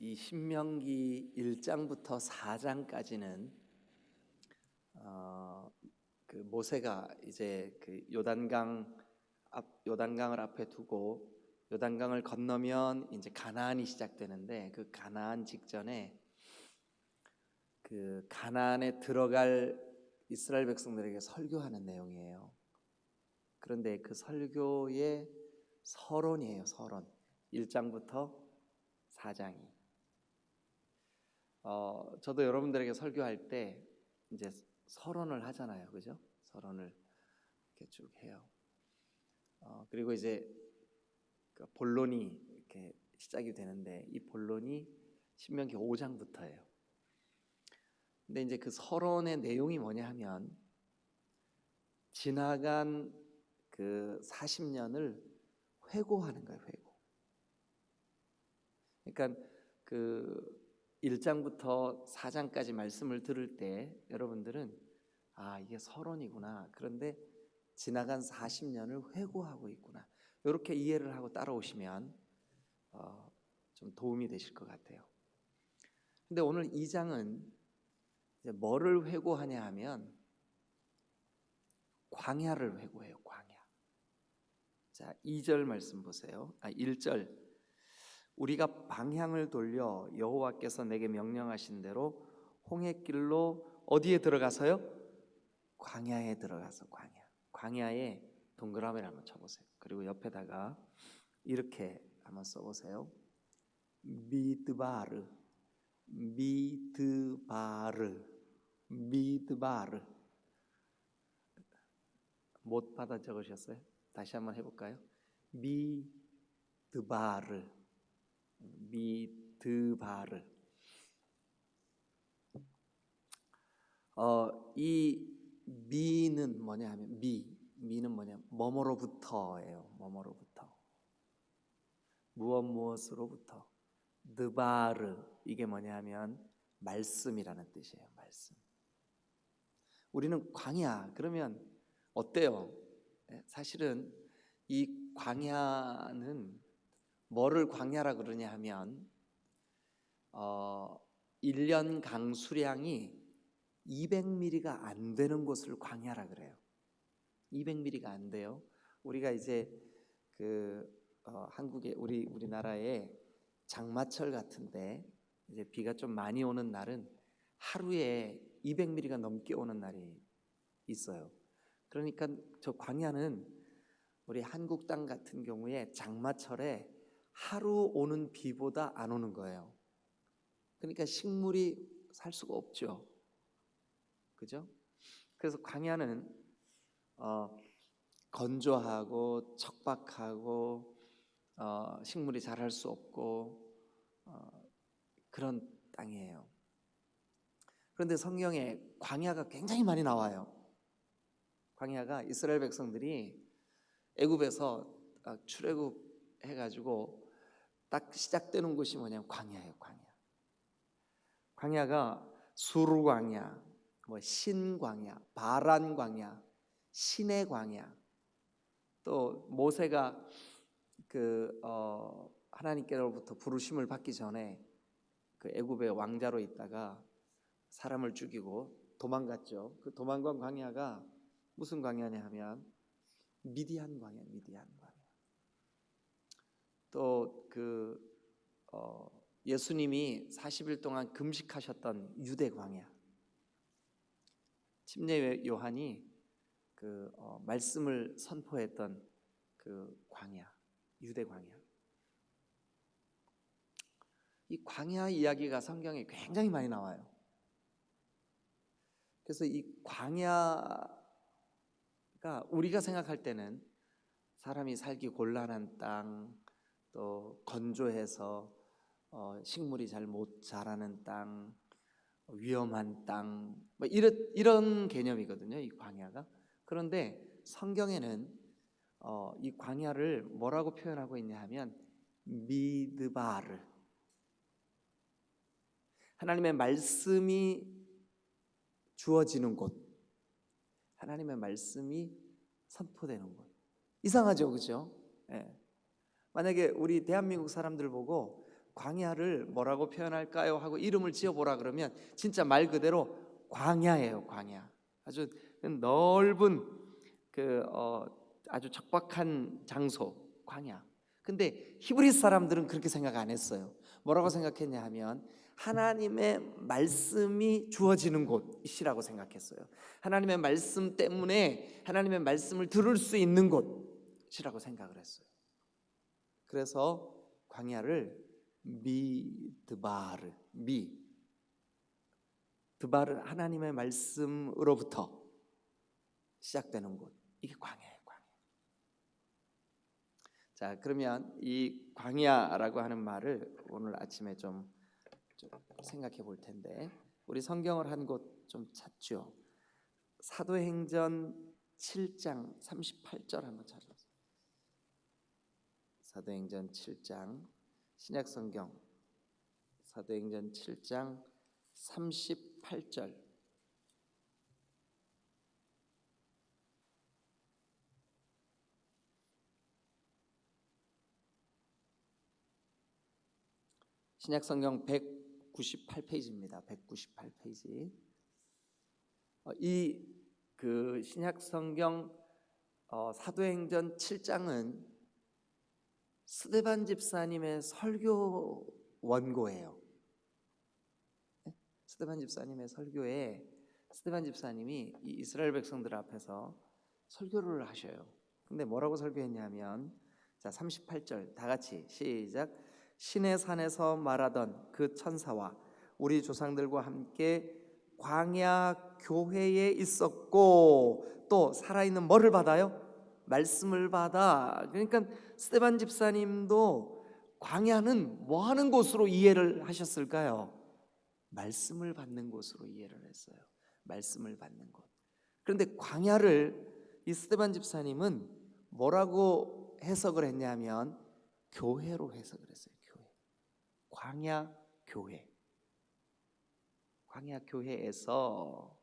이 신명기 1장부터 4장까지는 그 모세가 이제 그 요단강을 앞에 두고 요단강을 건너면 이제 가나안이 시작되는데, 그 가나안 직전에 그 가나안에 들어갈 이스라엘 백성들에게 설교하는 내용이에요. 그런데 그 설교의 서론이에요. 서론. 1장부터 4장이. 저도 여러분들에게 설교할 때 이제 서론을 하잖아요, 그죠? 서론을 이렇게 쭉 해요. 그리고 이제 그 본론이 이렇게 시작이 되는데, 이 본론이 신명기 5장부터예요. 근데 이제 그 서론의 내용이 뭐냐 하면, 지나간 그 40년을 회고하는 거예요, 회고. 그러니까 그 1장부터 4장까지 말씀을 들을 때 여러분들은 이게 서론이구나, 그런데 지나간 40년을 회고하고 있구나, 이렇게 이해를 하고 따라오시면 좀 도움이 되실 것 같아요. 근데 오늘 2장은 이제 뭐를 회고하냐 하면 광야를 회고해요. 광야. 자, 2절 말씀 보세요. 1절. 우리가 방향을 돌려 여호와께서 내게 명령하신 대로 홍해길로 어디에 들어가서요? 광야에 들어가서. 광야에 동그라미를 한번 쳐보세요. 그리고 옆에다가 이렇게 한번 써보세요. 미드바르. 못 받아 적으셨어요? 다시 한번 해볼까요? 미드바르. 이 미는 뭐냐 하면 미는 뭐냐, 뭐뭐로부터예요. 뭐뭐로부터, 무엇으로부터. 드바르, 이게 뭐냐 하면 말씀이라는 뜻이에요. 말씀. 우리는 광야 그러면 어때요? 사실은 이 광야는 뭐를 광야라 그러냐 하면 1년 강수량이 200mm가 안 되는 곳을 광야라 그래요. 200mm가 안 돼요. 우리가 이제 한국에 우리나라에 장마철 같은데 이제 비가 좀 많이 오는 날은 하루에 200mm가 넘게 오는 날이 있어요. 그러니까 저 광야는 우리 한국 땅 같은 경우에 장마철에 하루 오는 비보다 안 오는 거예요. 그러니까 식물이 살 수가 없죠. 그죠? 그래서 광야는 건조하고 척박하고 식물이 자랄 수 없고 그런 땅이에요. 그런데 성경에 광야가 굉장히 많이 나와요. 광야가 이스라엘 백성들이 애굽에서 출애굽해가지고 딱 시작되는 곳이 뭐냐면 광야예요. 광야가 수르 광야, 신광야, 바란 광야, 신의 광야. 또 모세가 하나님께로부터 부르심을 받기 전에 그 애굽의 왕자로 있다가 사람을 죽이고 도망갔죠. 그 도망간 광야가 무슨 광야냐 하면 미디안 광야. 또 예수님이 40일 동안 금식하셨던 유대 광야. 침례 요한이 말씀을 선포했던 그 광야, 유대 광야. 이 광야 이야기가 성경에 굉장히 많이 나와요. 그래서 이 광야가 우리가 생각할 때는 사람이 살기 곤란한 땅, 또 건조해서 식물이 잘 못 자라는 땅, 위험한 땅, 이런 개념이거든요, 이 광야가. 그런데 성경에는 이 광야를 뭐라고 표현하고 있냐 하면 미드바르, 하나님의 말씀이 주어지는 곳, 하나님의 말씀이 선포되는 곳. 이상하죠, 그죠? 예. 만약에 우리 대한민국 사람들 보고 광야를 뭐라고 표현할까요? 하고 이름을 지어보라 그러면 진짜 말 그대로 광야예요. 광야. 아주 넓은 아주 척박한 장소, 광야. 근데 히브리 사람들은 그렇게 생각 안 했어요. 뭐라고 생각했냐 하면 하나님의 말씀이 주어지는 곳이라고 생각했어요. 하나님의 말씀 때문에 하나님의 말씀을 들을 수 있는 곳이라고 생각을 했어요. 그래서 광야를 미드바르, 드바르, 하나님의 말씀으로부터 시작되는 곳, 이게 광야예요. 광야. 자, 그러면 이 광야라고 하는 말을 오늘 아침에 좀 생각해 볼 텐데, 우리 성경을 한 곳 좀 찾죠. 사도행전 7장 38절 한번 찾아보세요. 사도행전 7장, 신약성경 사도행전 7장 38절. 신약성경 198페이지입니다. 198페이지. 이 신약성경 사도행전 7장은 스데반 집사님의 설교 원고예요. 스데반 집사님의 설교에 스데반 집사님이 이 이스라엘 백성들 앞에서 설교를 하셔요. 근데 뭐라고 설교했냐면, 자 38절 다 같이 시작. 신의 산에서 말하던 그 천사와 우리 조상들과 함께 광야 교회에 있었고, 또 살아있는 뭐를 받아요? 말씀을 받아. 그러니까 스데반 집사님도 광야는 뭐 하는 곳으로 이해를 하셨을까요? 말씀을 받는 곳으로 이해를 했어요. 말씀을 받는 곳. 그런데 광야를 이 스데반 집사님은 뭐라고 해석을 했냐면 교회로 해석을 했어요. 교회. 광야 교회. 광야 교회에서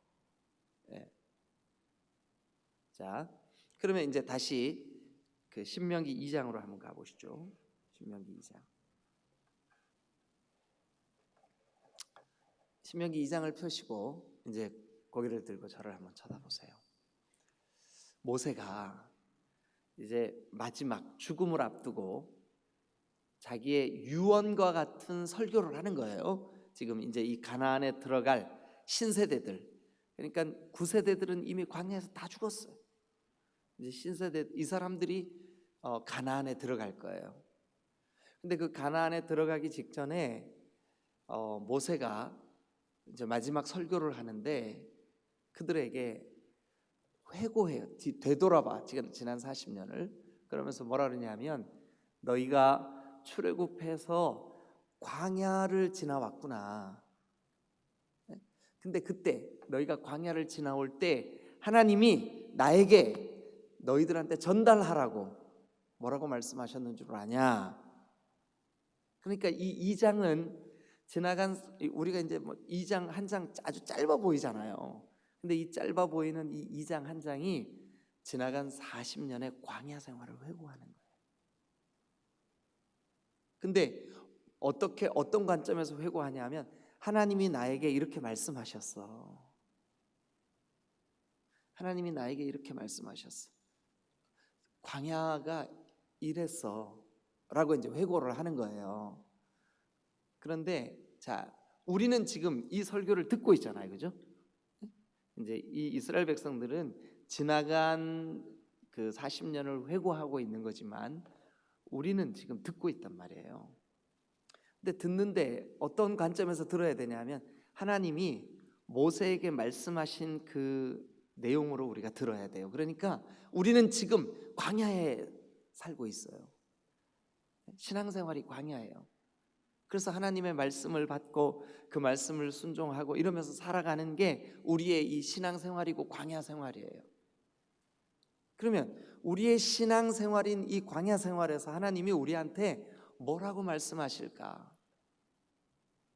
자, 그러면 이제 다시 그 신명기 2장으로 한번 가보시죠. 신명기 2장. 신명기 2장을 펴시고 이제 고개를 들고 저를 한번 쳐다보세요. 모세가 이제 마지막 죽음을 앞두고 자기의 유언과 같은 설교를 하는 거예요. 지금 이제 이 가나안에 들어갈 신세대들, 그러니까 9세대들은 이미 광야에서 다 죽었어요. 이제 신세대 이 사람들이 가나안에 들어갈 거예요. 근데 그 가나안에 들어가기 직전에 모세가 이제 마지막 설교를 하는데 그들에게 회고해요. 되돌아봐. 지난 40년을. 그러면서 뭐라 그러냐면, 너희가 출애굽해서 광야를 지나왔구나. 근데 그때 너희가 광야를 지나올 때 하나님이 나에게 너희들한테 전달하라고 뭐라고 말씀하셨는 줄 아냐? 그러니까 이 2장은 지나간, 우리가 이제 뭐 2장 한 장 아주 짧아 보이잖아요. 근데 이 짧아 보이는 이 2장 한 장이 지나간 40년의 광야 생활을 회고하는 거예요. 근데 어떤 관점에서 회고하냐면, 하나님이 나에게 이렇게 말씀하셨어. 하나님이 나에게 이렇게 말씀하셨어. 광야가 이랬어 라고 이제 회고를 하는 거예요. 그런데 자, 우리는 지금 이 설교를 듣고 있잖아요. 그죠? 이제 이 이스라엘 백성들은 지나간 그 40년을 회고하고 있는 거지만 우리는 지금 듣고 있단 말이에요. 근데 듣는데 어떤 관점에서 들어야 되냐면, 하나님이 모세에게 말씀하신 그 내용으로 우리가 들어야 돼요. 그러니까 우리는 지금 광야에 살고 있어요. 신앙생활이 광야예요. 그래서 하나님의 말씀을 받고 그 말씀을 순종하고 이러면서 살아가는 게 우리의 이 신앙생활이고 광야생활이에요. 그러면 우리의 신앙생활인 이 광야생활에서 하나님이 우리한테 뭐라고 말씀하실까?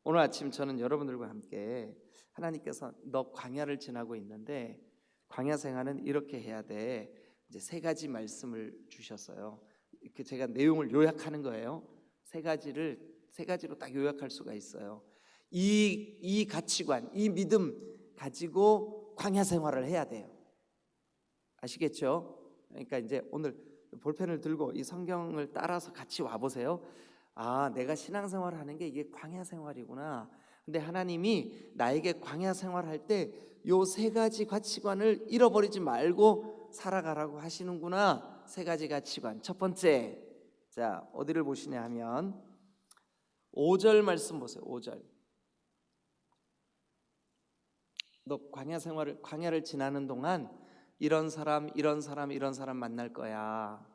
오늘 아침 저는 여러분들과 함께 하나님께서 너 광야를 지나고 있는데 광야 생활은 이렇게 해야 돼. 이제 세 가지 말씀을 주셨어요. 이렇게 제가 내용을 요약하는 거예요. 세 가지를 세 가지로 딱 요약할 수가 있어요. 이 가치관, 이 믿음 가지고 광야 생활을 해야 돼요. 아시겠죠? 그러니까 이제 오늘 볼펜을 들고 이 성경을 따라서 같이 와보세요. 아, 내가 신앙생활을 하는 게 이게 광야 생활이구나. 근데 하나님이 나에게 광야 생활할 때 요 세 가지 가치관을 잃어버리지 말고 살아가라고 하시는구나. 세 가지 가치관. 첫 번째, 자, 어디를 보시냐 하면 5절 말씀 보세요. 5절. 너 광야를 지나는 동안 이런 사람 만날 거야.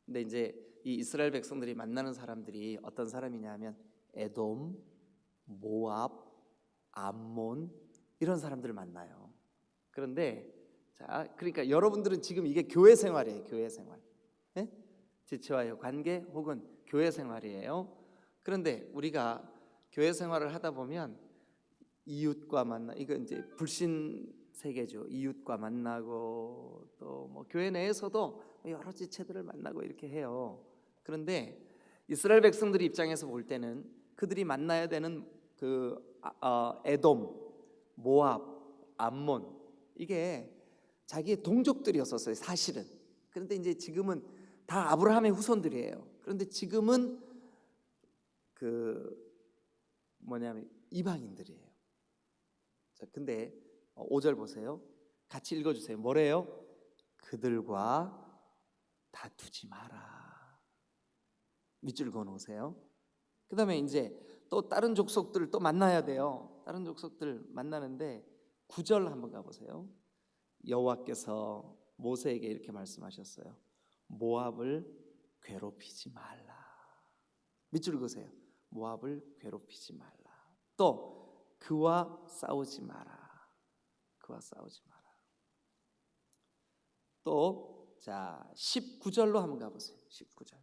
근데 이제 이 이스라엘 백성들이 만나는 사람들이 어떤 사람이냐면 에돔, 모압, 암몬 이런 사람들을 만나요. 그런데 자, 그러니까 여러분들은 지금 이게 교회 생활이에요. 교회 생활. 네? 지체와의 관계 혹은 교회 생활이에요. 그런데 우리가 교회 생활을 하다 보면 이웃과 만나, 이거 이제 불신 세계죠. 이웃과 만나고 또 뭐 교회 내에서도 여러 지체들을 만나고 이렇게 해요. 그런데 이스라엘 백성들 입장에서 볼 때는 그들이 만나야 되는 에돔, 모압, 암몬 이게 자기의 동족들이었었어요, 사실은. 그런데 이제 지금은 다 아브라함의 후손들이에요. 그런데 지금은 뭐냐면 이방인들이에요. 자, 근데 5절 보세요. 같이 읽어주세요. 뭐래요? 그들과 다투지 마라. 밑줄 그어놓으세요. 그 다음에 이제 또 다른 족속들을 또 만나야 돼요. 다른 족속들 만나는데 9절 한번 가보세요. 여호와께서 모세에게 이렇게 말씀하셨어요. 모압을 괴롭히지 말라. 밑줄 그으세요. 모압을 괴롭히지 말라. 또 그와 싸우지 마라. 그와 싸우지 마라. 또 자 19절로 한번 가보세요. 19절.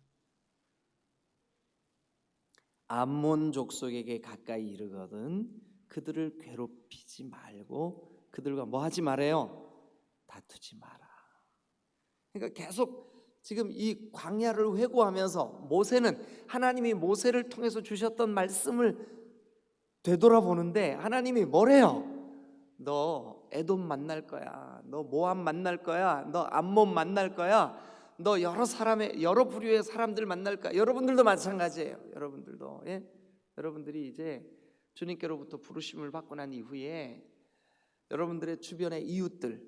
암몬 족속에게 가까이 이르거든 그들을 괴롭히지 말고 그들과 뭐 하지 말아요? 다투지 마라. 그러니까 계속 지금 이 광야를 회고하면서 모세는 하나님이 모세를 통해서 주셨던 말씀을 되돌아보는데 하나님이 뭐래요? 너 에돔 만날 거야. 너 모압 만날 거야. 너 암몬 만날 거야. 너 여러 부류의 사람들 만날 거야. 여러분들도 마찬가지예요. 여러분들도 여러분들이 이제 주님께로부터 부르심을 받고 난 이후에 여러분들의 주변의 이웃들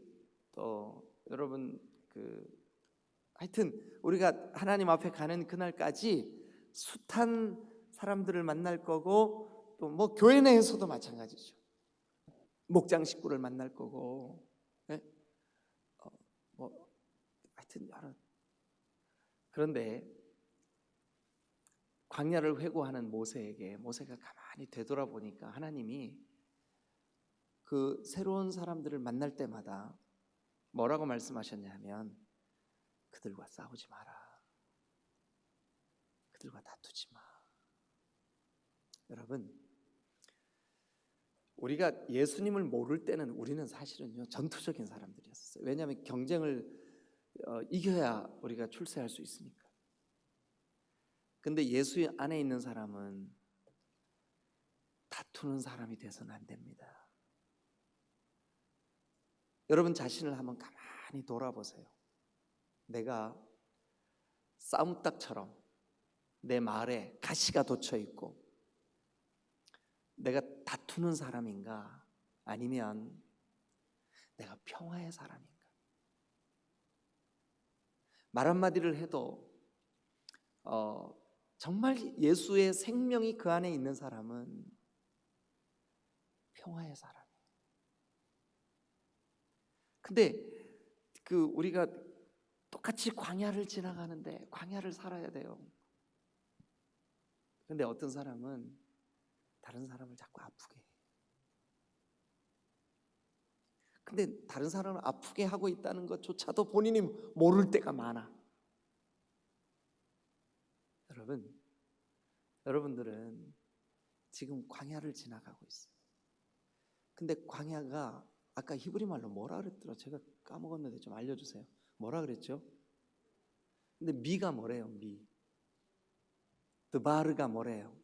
또 여러분 하여튼 우리가 하나님 앞에 가는 그날까지 숱한 사람들을 만날 거고 또 뭐 교회 내에서도 마찬가지죠. 목장 식구를 만날 거고, 하여튼 여러. 그런데 광야를 회고하는 모세에게 모세가 가만히 되돌아보니까 하나님이 그 새로운 사람들을 만날 때마다 뭐라고 말씀하셨냐면 그들과 싸우지 마라. 그들과 다투지 마. 여러분, 우리가 예수님을 모를 때는 우리는 사실은요 전투적인 사람들이었어요. 왜냐하면 경쟁을 이겨야 우리가 출세할 수 있으니까. 근데 예수 안에 있는 사람은 다투는 사람이 돼서는 안 됩니다. 여러분 자신을 한번 가만히 돌아보세요. 내가 싸움닭처럼 내 말에 가시가 돋쳐 있고 내가 다투는 사람인가 아니면 내가 평화의 사람인가? 말 한마디를 해도 정말 예수의 생명이 그 안에 있는 사람은 평화의 사람이에요. 근데 우리가 똑같이 광야를 지나가는데 광야를 살아야 돼요. 근데 어떤 사람은 다른 사람을 자꾸 아프게 해. 근데 다른 사람을 아프게 하고 있다는 것조차도 본인이 모를 때가 많아. 여러분들은 지금 광야를 지나가고 있어요. 근데 광야가 아까 히브리 말로 뭐라 그랬더라? 제가 까먹었는데 좀 알려주세요. 뭐라 그랬죠? 근데 미가 뭐래요? 미. 드바르가 뭐래요?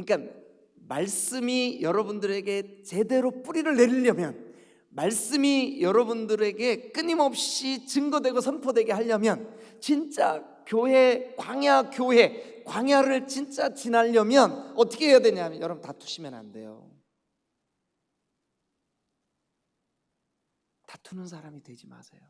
그러니까 말씀이 여러분들에게 제대로 뿌리를 내리려면, 말씀이 여러분들에게 끊임없이 증거되고 선포되게 하려면, 진짜 교회, 광야를 진짜 지나려면 어떻게 해야 되냐면, 여러분 다투시면 안 돼요. 다투는 사람이 되지 마세요.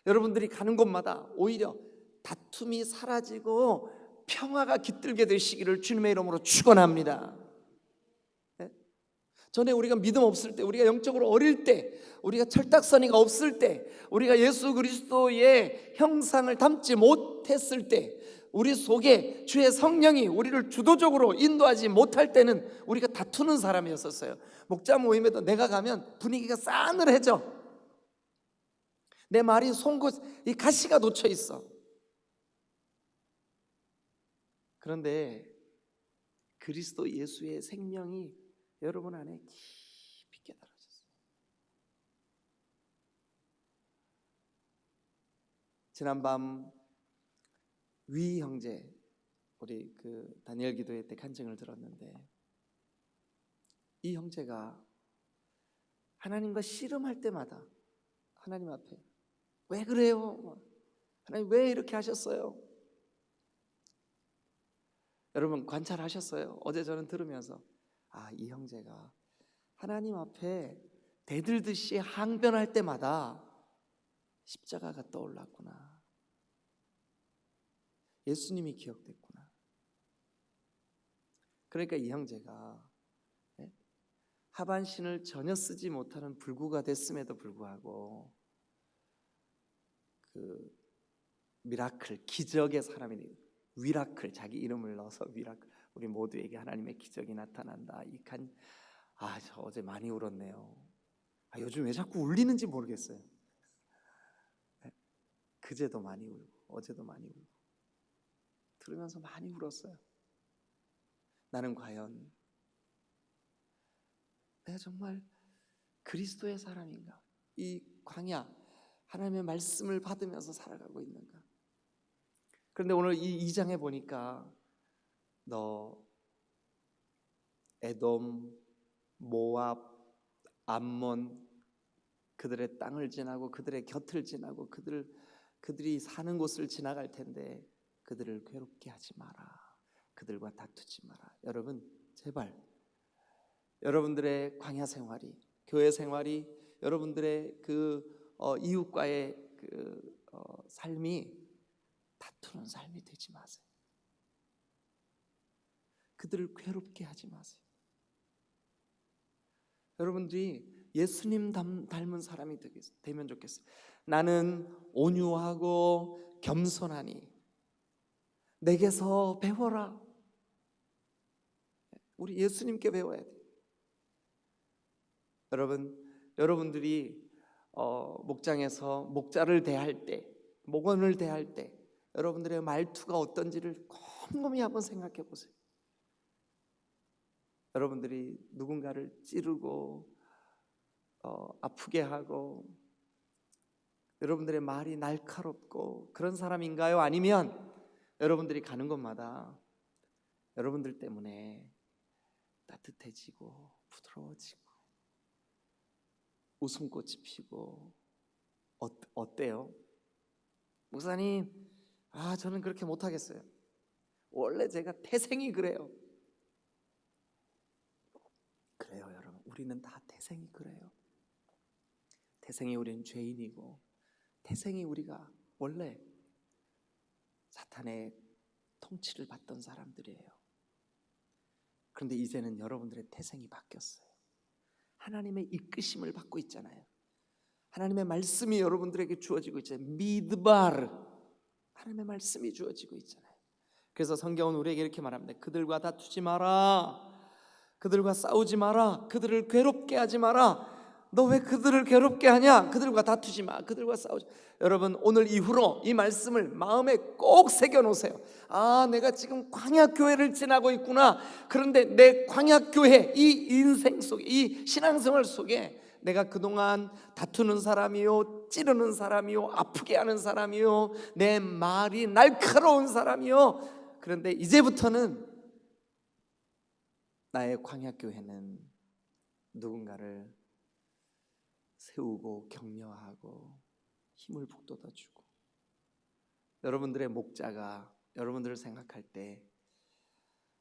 여러분들이 가는 곳마다 오히려 다툼이 사라지고 평화가 깃들게 되시기를 주님의 이름으로 축원합니다. 전에 우리가 믿음 없을 때, 우리가 영적으로 어릴 때, 우리가 철딱서니가 없을 때, 우리가 예수 그리스도의 형상을 담지 못했을 때, 우리 속에 주의 성령이 우리를 주도적으로 인도하지 못할 때는 우리가 다투는 사람이었었어요. 목자 모임에도 내가 가면 분위기가 싸늘해져. 내 말이 송곳, 이 가시가 놓쳐 있어. 그런데 그리스도 예수의 생명이 여러분 안에 깊이 깨달아졌어요. 지난밤 위 형제, 우리 그 다니엘 기도회 때 간증을 들었는데, 이 형제가 하나님과 씨름할 때마다 하나님 앞에 왜 그래요? 하나님 왜 이렇게 하셨어요? 여러분 관찰하셨어요? 어제 저는 들으면서 이 형제가 하나님 앞에 대들듯이 항변할 때마다 십자가가 떠올랐구나. 예수님이 기억됐구나. 그러니까 이 형제가 하반신을 전혀 쓰지 못하는 불구가 됐음에도 불구하고 그 미라클, 기적의 사람이, 위라클, 자기 이름을 넣어서 위라클, 우리 모두에게 하나님의 기적이 나타난다. 저 어제 많이 울었네요. 요즘 왜 자꾸 울리는지 모르겠어요. 그제도 많이 울고 어제도 많이 울고 들으면서 많이 울었어요. 나는 과연 내가 정말 그리스도의 사람인가? 이 광야, 하나님의 말씀을 받으면서 살아가고 있는가? 그런데 오늘 이 2장에 보니까 너 에돔, 모압, 암몬, 그들의 땅을 지나고 그들의 곁을 지나고 그들이 사는 곳을 지나갈 텐데 그들을 괴롭게 하지 마라. 그들과 다투지 마라. 여러분 제발 여러분들의 광야 생활이, 교회 생활이, 여러분들의 이웃과의 삶이 다투는 삶이 되지 마세요. 그들을 괴롭게 하지 마세요. 여러분들이 예수님 닮은 사람이 되면 좋겠어요. 나는 온유하고 겸손하니 내게서 배워라. 우리 예수님께 배워야 돼요. 여러분들이 목장에서 목자를 대할 때, 목원을 대할 때 여러분들의 말투가 어떤지를 곰곰이 한번 생각해 보세요. 여러분들이 누군가를 찌르고 아프게 하고 여러분들의 말이 날카롭고 그런 사람인가요? 아니면 여러분들이 가는 곳마다 여러분들 때문에 따뜻해지고 부드러워지고 웃음꽃이 피고 어때요? 목사님, 저는 그렇게 못하겠어요. 원래 제가 태생이 그래요. 그래요, 여러분. 우리는 다 태생이 그래요. 태생이 우리는 죄인이고 태생이 우리가 원래 사탄의 통치를 받던 사람들이에요. 그런데 이제는 여러분들의 태생이 바뀌었어요. 하나님의 이끄심을 받고 있잖아요. 하나님의 말씀이 여러분들에게 주어지고 있잖아요. 미드바르, 하나님의 말씀이 주어지고 있잖아요. 그래서 성경은 우리에게 이렇게 말합니다. 그들과 다투지 마라. 그들과 싸우지 마라. 그들을 괴롭게 하지 마라. 너 왜 그들을 괴롭게 하냐? 그들과 다투지 마. 그들과 싸우지. 여러분 오늘 이후로 이 말씀을 마음에 꼭 새겨놓으세요. 내가 지금 광야교회를 지나고 있구나. 그런데 내 광야교회, 이 인생 속에, 이 신앙생활 속에 내가 그동안 다투는 사람이요, 찌르는 사람이요, 아프게 하는 사람이요, 내 말이 날카로운 사람이요, 그런데 이제부터는 나의 광야교회는 누군가를 세우고 격려하고 힘을 북돋아주고, 여러분들의 목자가 여러분들을 생각할 때,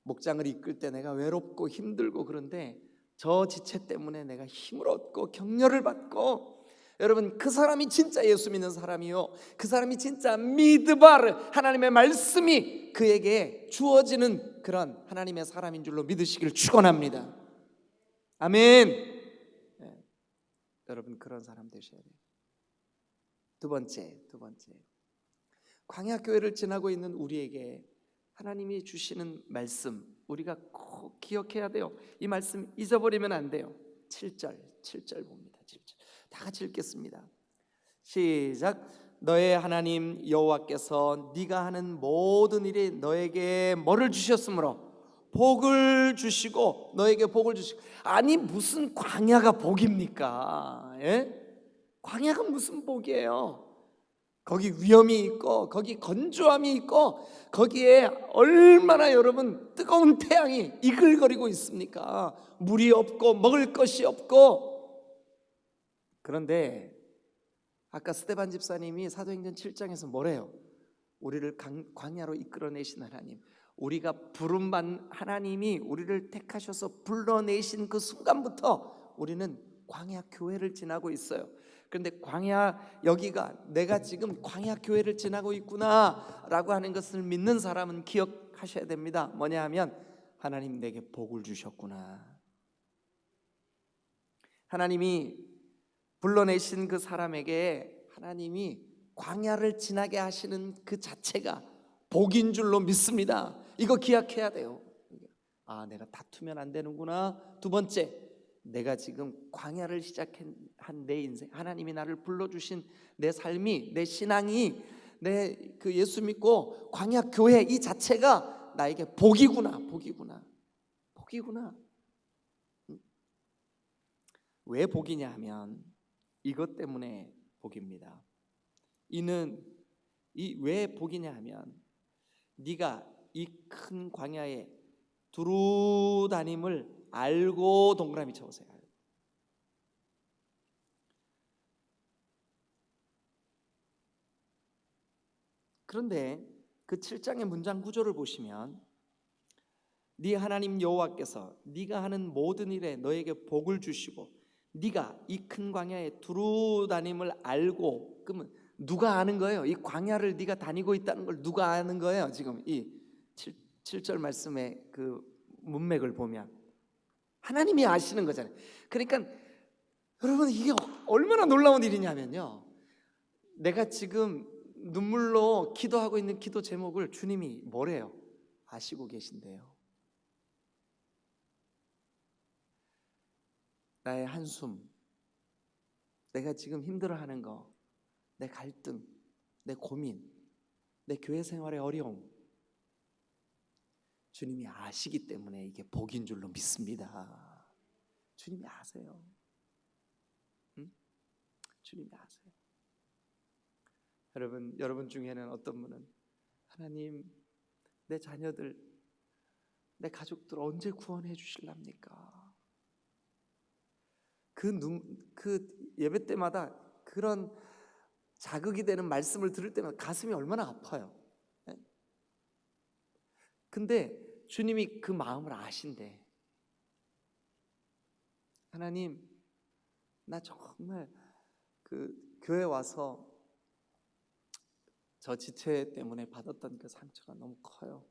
목장을 이끌 때 내가 외롭고 힘들고 그런데 저 지체 때문에 내가 힘을 얻고 격려를 받고, 여러분 그 사람이 진짜 예수 믿는 사람이요, 그 사람이 진짜 미드바르, 하나님의 말씀이 그에게 주어지는 그런 하나님의 사람인 줄로 믿으시기를 축원합니다. 아멘. 네, 여러분 그런 사람 되셔야 돼요. 두 번째, 광야교회를 지나고 있는 우리에게 하나님이 주시는 말씀, 우리가 꼭 기억해야 돼요. 이 말씀 잊어버리면 안 돼요. 7절 봅니다. 7절 다 같이 읽겠습니다. 시작. 너의 하나님 여호와께서 네가 하는 모든 일이 너에게 뭐를 주셨으므로 복을 주시고, 너에게 복을 주시고. 아니 무슨 광야가 복입니까? 광야가 무슨 복이에요? 거기 위험이 있고, 거기 건조함이 있고, 거기에 얼마나 여러분 뜨거운 태양이 이글거리고 있습니까? 물이 없고 먹을 것이 없고. 그런데 아까 스데반 집사님이 사도행전 7장에서 뭐래요? 우리를 광야로 이끌어내신 하나님, 우리가 부름받은 하나님이 우리를 택하셔서 불러내신 그 순간부터 우리는 광야 교회를 지나고 있어요. 그런데 광야, 여기가 내가 지금 광야 교회를 지나고 있구나 라고 하는 것을 믿는 사람은 기억하셔야 됩니다. 뭐냐 하면 하나님 내게 복을 주셨구나. 하나님이 불러내신 그 사람에게 하나님이 광야를 지나게 하시는 그 자체가 복인 줄로 믿습니다. 이거 기억해야 돼요. 아, 내가 다투면 안 되는구나. 두 번째, 내가 지금 광야를 시작한 내 인생, 하나님이 나를 불러주신 내 삶이, 내 신앙이, 내 그 예수 믿고 광야 교회 이 자체가 나에게 복이구나. 왜 복이냐 하면 이것 때문에 복입니다. 왜 복이냐 하면 네가 이 큰 광야에 두루 다님을 알고, 동그라미 쳐보세요. 그런데 그 7장의 문장 구조를 보시면 네 하나님 여호와께서 네가 하는 모든 일에 너에게 복을 주시고, 네가 이 큰 광야에 두루 다님을 알고, 그러면 누가 아는 거예요? 이 광야를 네가 다니고 있다는 걸 누가 아는 거예요? 지금 이 7절 말씀의 그 문맥을 보면 하나님이 아시는 거잖아요. 그러니까 여러분 이게 얼마나 놀라운 일이냐면요, 내가 지금 눈물로 기도하고 있는 기도 제목을 주님이 뭐래요? 아시고 계신데요. 나의 한숨, 내가 지금 힘들어하는 거, 내 갈등, 내 고민, 내 교회 생활의 어려움, 주님이 아시기 때문에 이게 복인 줄로 믿습니다. 주님이 아세요. 응? 주님이 아세요. 여러분 중에는 어떤 분은 하나님, 내 자녀들, 내 가족들 언제 구원해 주실랍니까? 그 예배 때마다 그런 자극이 되는 말씀을 들을 때마다 가슴이 얼마나 아파요. 근데 주님이 그 마음을 아신대. 하나님, 나 정말 그 교회 와서 저 지체 때문에 받았던 그 상처가 너무 커요.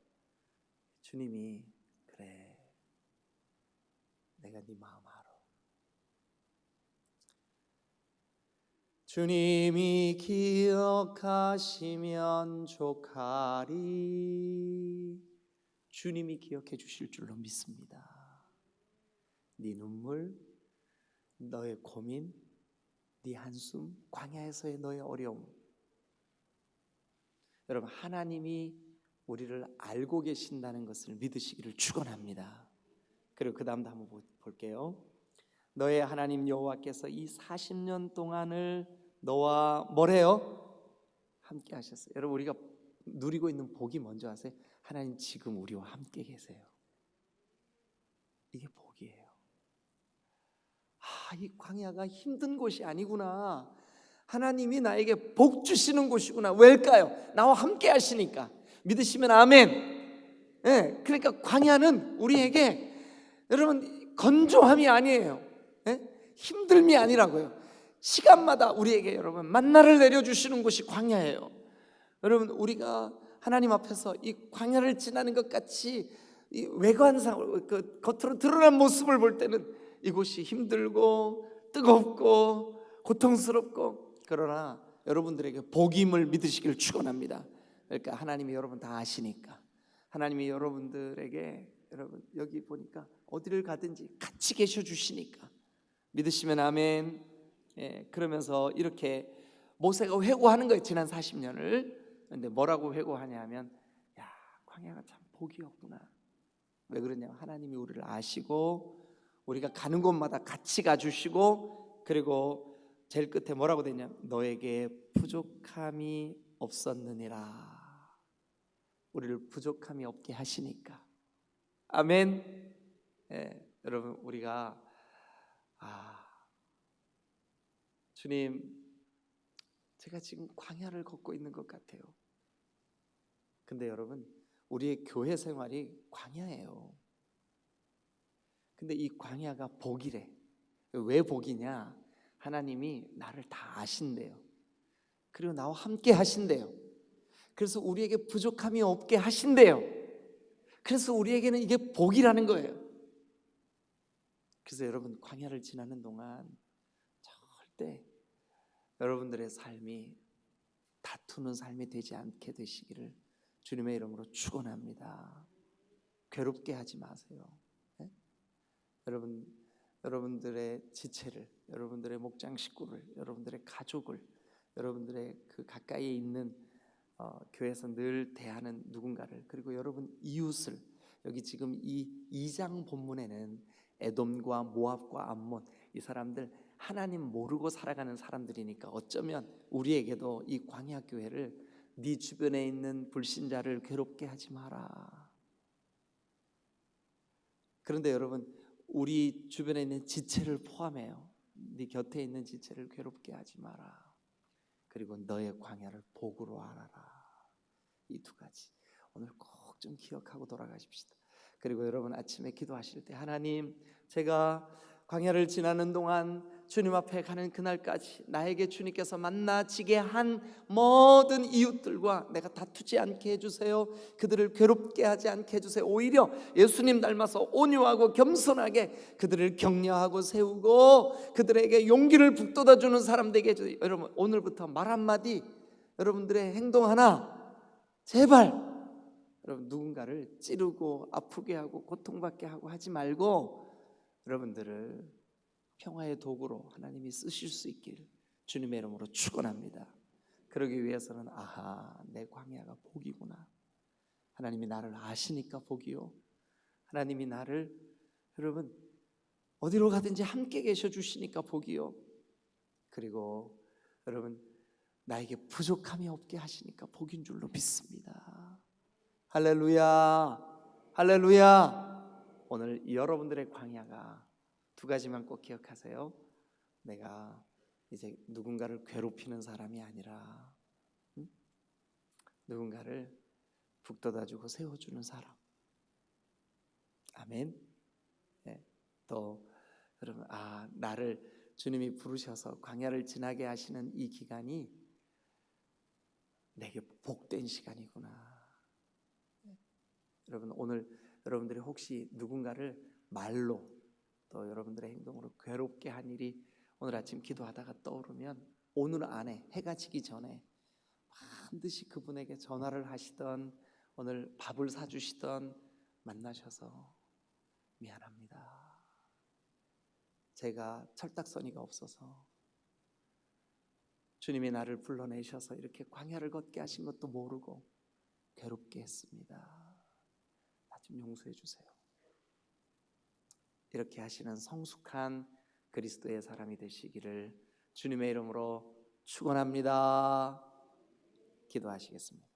주님이 그래, 내가 네 마음 알아. 주님이 기억하시면 족하리. 주님이 기억해 주실 줄로 믿습니다. 네 눈물, 너의 고민, 네 한숨, 광야에서의 너의 어려움, 여러분 하나님이 우리를 알고 계신다는 것을 믿으시기를 축원합니다. 그리고 그 다음도 한번 볼게요. 너의 하나님 여호와께서 이 40년 동안을 너와 뭐래요? 함께 하셨어요. 여러분 우리가 누리고 있는 복이 뭔지 아세요? 하나님 지금 우리와 함께 계세요. 이게 복이에요. 이 광야가 힘든 곳이 아니구나. 하나님이 나에게 복 주시는 곳이구나. 왜일까요? 나와 함께 하시니까. 믿으시면 아멘. 예, 그러니까 광야는 우리에게 여러분 건조함이 아니에요. 예? 힘듦이 아니라고요. 시간마다 우리에게 여러분 만나를 내려주시는 곳이 광야예요. 여러분 우리가 하나님 앞에서 이 광야를 지나는 것 같이 이 외관상 그 겉으로 드러난 모습을 볼 때는 이곳이 힘들고 뜨겁고 고통스럽고, 그러나 여러분들에게 복임을 믿으시길 축원합니다. 그러니까 하나님이 여러분 다 아시니까 하나님이 여러분들에게 여러분 여기 보니까 어디를 가든지 같이 계셔 주시니까 믿으시면 아멘. 예, 그러면서 이렇게 모세가 회고하는 거예요. 지난 40년을. 근데 뭐라고 회고하냐면 야, 광야가 참 복이었구나. 왜 그러냐면 하나님이 우리를 아시고 우리가 가는 곳마다 같이 가주시고, 그리고 제일 끝에 뭐라고 되냐, 너에게 부족함이 없었느니라. 우리를 부족함이 없게 하시니까. 아멘. 예, 여러분 우리가 주님, 제가 지금 광야를 걷고 있는 것 같아요. 근데 여러분 우리의 교회 생활이 광야예요. 근데 이 광야가 복이래. 왜 복이냐? 하나님이 나를 다 아신대요. 그리고 나와 함께 하신대요. 그래서 우리에게 부족함이 없게 하신대요. 그래서 우리에게는 이게 복이라는 거예요. 그래서 여러분 광야를 지나는 동안 절대 여러분들의 삶이 다투는 삶이 되지 않게 되시기를 주님의 이름으로 축원합니다. 괴롭게 하지 마세요. 네? 여러분들의 지체를, 여러분들의 목장 식구를, 여러분들의 가족을, 여러분들의 그 가까이에 있는 교회에서 늘 대하는 누군가를, 그리고 여러분 이웃을, 여기 지금 이 2장 본문에는 에돔과 모압과 암몬, 이 사람들 하나님 모르고 살아가는 사람들이니까 어쩌면 우리에게도 이 광야 교회를 네 주변에 있는 불신자를 괴롭게 하지 마라. 그런데 여러분 우리 주변에 있는 지체를 포함해요. 네 곁에 있는 지체를 괴롭게 하지 마라. 그리고 너의 광야를 복으로 알아라. 이 두 가지 오늘 꼭 좀 기억하고 돌아가십시다. 그리고 여러분 아침에 기도하실 때 하나님, 제가 광야를 지나는 동안 주님 앞에 가는 그날까지 나에게 주님께서 만나지게 한 모든 이웃들과 내가 다투지 않게 해주세요. 그들을 괴롭게 하지 않게 해주세요. 오히려 예수님 닮아서 온유하고 겸손하게 그들을 격려하고 세우고 그들에게 용기를 북돋아주는 사람 되게 해주세요. 여러분 오늘부터 말 한마디, 여러분들의 행동 하나, 제발 여러분 누군가를 찌르고 아프게 하고 고통받게 하고 하지 말고 여러분들을 평화의 도구로 하나님이 쓰실 수 있길 주님의 이름으로 축원합니다. 그러기 위해서는 내 광야가 복이구나. 하나님이 나를 아시니까 복이요. 하나님이 나를 여러분 어디로 가든지 함께 계셔 주시니까 복이요. 그리고 여러분 나에게 부족함이 없게 하시니까 복인 줄로 믿습니다. 할렐루야, 할렐루야. 오늘 여러분들의 광야가 두 가지만 꼭 기억하세요. 내가 이제 누군가를 괴롭히는 사람이 아니라 누군가를 북돋아주고 세워주는 사람. 아멘. 네. 또 여러분 나를 주님이 부르셔서 광야를 지나게 하시는 이 기간이 내게 복된 시간이구나. 여러분 오늘 여러분들이 혹시 누군가를 말로 또 여러분들의 행동으로 괴롭게 한 일이 오늘 아침 기도하다가 떠오르면 오늘 안에 해가 지기 전에 반드시 그분에게 전화를 하시던 오늘 밥을 사주시던 만나셔서 미안합니다. 제가 철딱서니가 없어서 주님이 나를 불러내셔서 이렇게 광야를 걷게 하신 것도 모르고 괴롭게 했습니다. 좀 용서해 주세요. 이렇게 하시는 성숙한 그리스도의 사람이 되시기를 주님의 이름으로 축원합니다. 기도하시겠습니다.